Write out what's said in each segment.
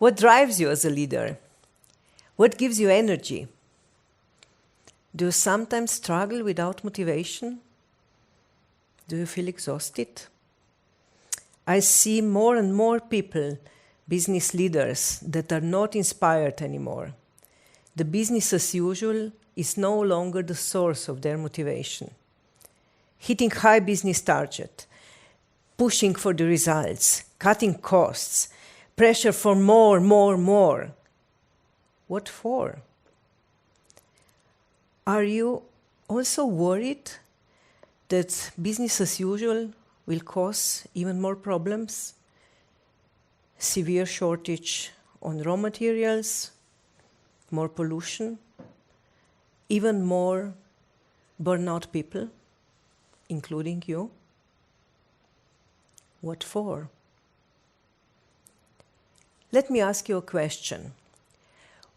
What drives you as a leader? What gives you energy? Do you sometimes struggle without motivation? Do you feel exhausted? I see more and more people, business leaders, that are not inspired anymore. The business as usual is no longer the source of their motivation. Hitting high business target, pushing for the results, cutting costs, pressure for more. What for? Are you also worried that business as usual will cause even more problems? Severe shortage on raw materials, more pollution, even more burnout people, including you? What for? Let me ask you a question.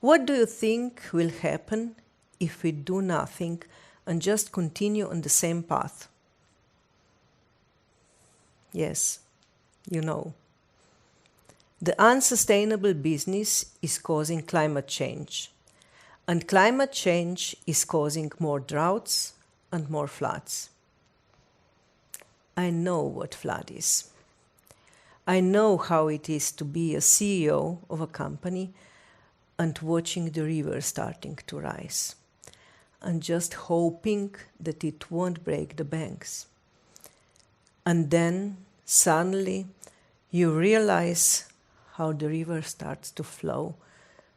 What do you think will happen if we do nothing and just continue on the same path? Yes, you know. The unsustainable business is causing climate change, and climate change is causing more droughts and more floods. I know what flood is. I know how it is to be a CEO of a company and watching the river starting to rise, and just hoping that it won't break the banks. And then, suddenly, you realize how the river starts to flow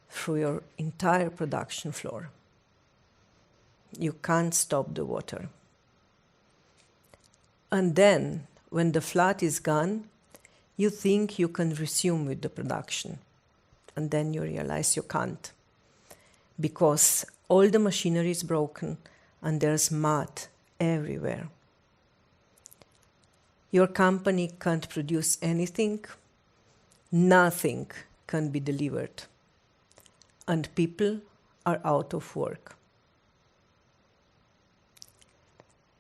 through your entire production floor. You can't stop the water. And then, when the flood is gone, you think you can resume with the production. And then you realize you can't, because all the machinery is broken and there's mud everywhere. Your company can't produce anything, nothing can be delivered, and people are out of work.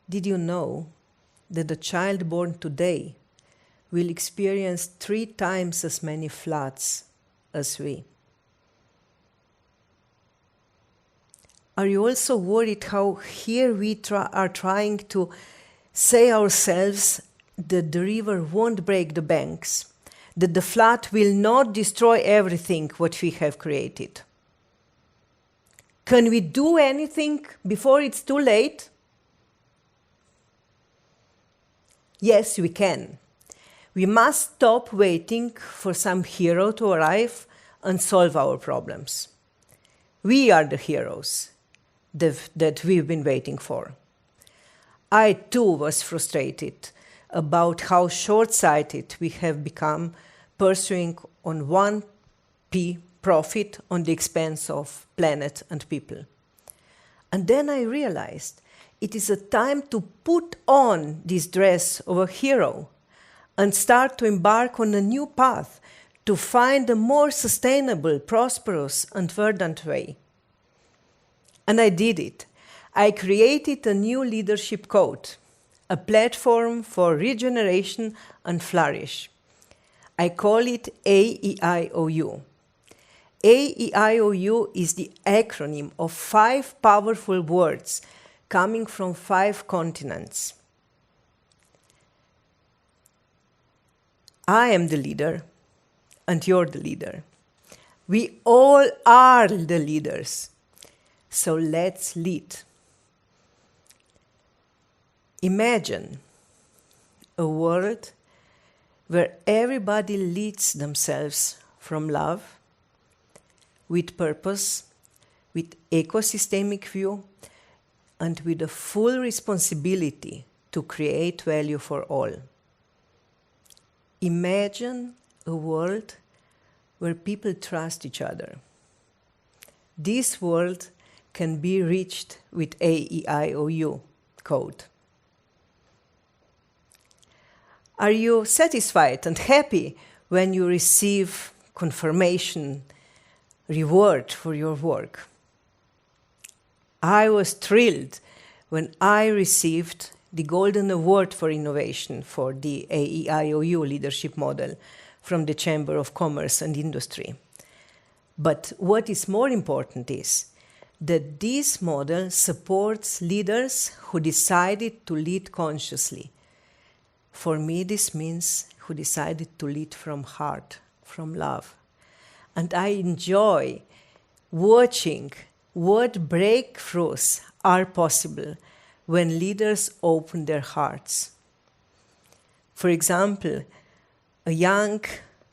Did you know that a child born today will experience 3 times as many floods as we? Are you also worried how here we are trying to say ourselves that the river won't break the banks, that the flood will not destroy everything what we have created? Can we do anything before it's too late? Yes, we can. We must stop waiting for some hero to arrive and solve our problems. We are the heroes that we've been waiting for. I too was frustrated about how short-sighted we have become, pursuing on 1p profit on the expense of planet and people. And then I realized it is a time to put on this dress of a hero and start to embark on a new path to find a more sustainable, prosperous, and verdant way. And I did it. I created a new leadership code, a platform for regeneration and flourish. I call it AEIOU. AEIOU is the acronym of 5 powerful words coming from 5 continents. I am the leader, and you're the leader. We all are the leaders. So let's lead. Imagine a world where everybody leads themselves from love, with purpose, with ecosystemic view, and with a full responsibility to create value for all. Imagine a world where people trust each other. This world can be reached with AEIOU code. Are you satisfied and happy when you receive confirmation, reward for your work? I was thrilled when I received the Golden Award for Innovation for the AEIOU leadership model from the Chamber of Commerce and Industry. But what is more important is that this model supports leaders who decided to lead consciously. For me, this means who decided to lead from heart, from love. And I enjoy watching what breakthroughs are possible when leaders open their hearts. For example, a young,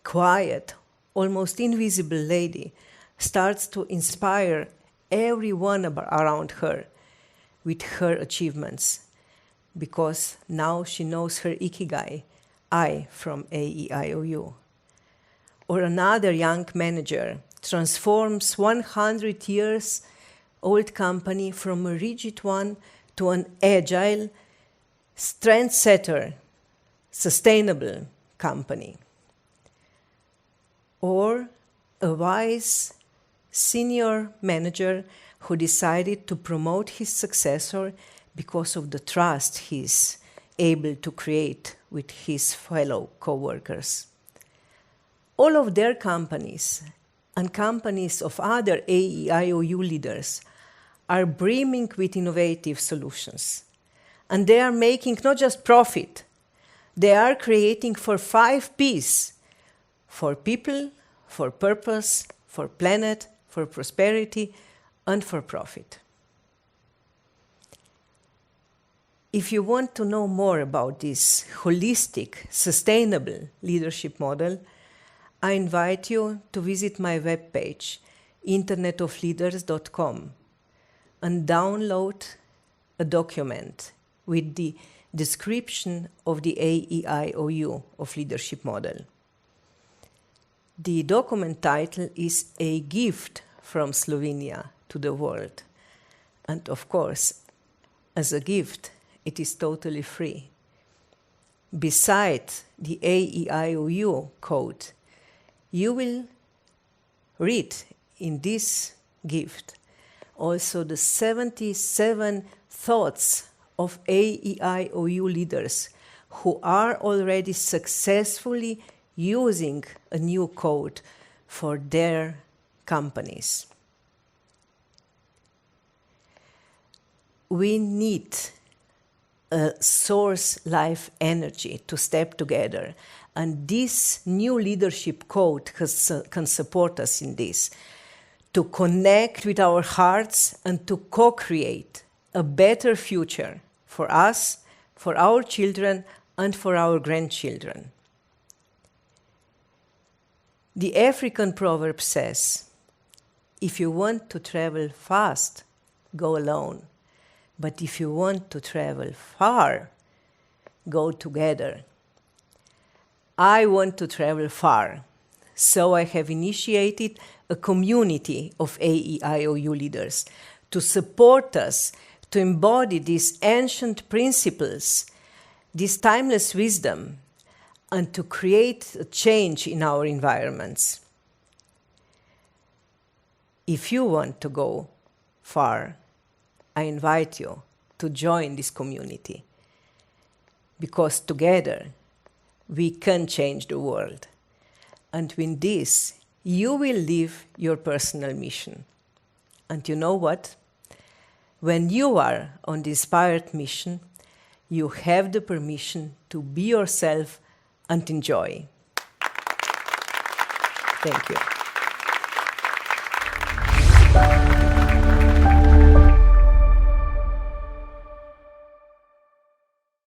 quiet, almost invisible lady starts to inspire everyone around her with her achievements, because now she knows her ikigai, I from AEIOU. Or another young manager transforms 100 years old company from a rigid one to an agile, trendsetter, sustainable company. Or a wise senior manager who decided to promote his successor because of the trust he's able to create with his fellow co-workers. All of their companies and companies of other AEIOU leaders are brimming with innovative solutions. And they are making not just profit, they are creating for 5 P's: for people, for purpose, for planet, for prosperity, and for profit. If you want to know more about this holistic, sustainable leadership model, I invite you to visit my webpage, internetofleaders.com, and download a document with the description of the AEIOU of leadership model. The document title is A Gift from Slovenia to the World. And of course, as a gift, it is totally free. Besides the AEIOU code, you will read in this gift also the 77 thoughts of AEIOU leaders who are already successfully using a new code for their companies. We need a source life energy to step together, and this new leadership code can support us in this, to connect with our hearts and to co-create a better future for us, for our children, and for our grandchildren. The African proverb says, if you want to travel fast, go alone. But if you want to travel far, go together. I want to travel far, so I have initiated a community of AEIOU leaders to support us to embody these ancient principles, this timeless wisdom, and to create a change in our environments. If you want to go far, I invite you to join this community, because together we can change the world. And with this, you will live your personal mission. And you know what? When you are on the inspired mission, you have the permission to be yourself and enjoy. Thank you.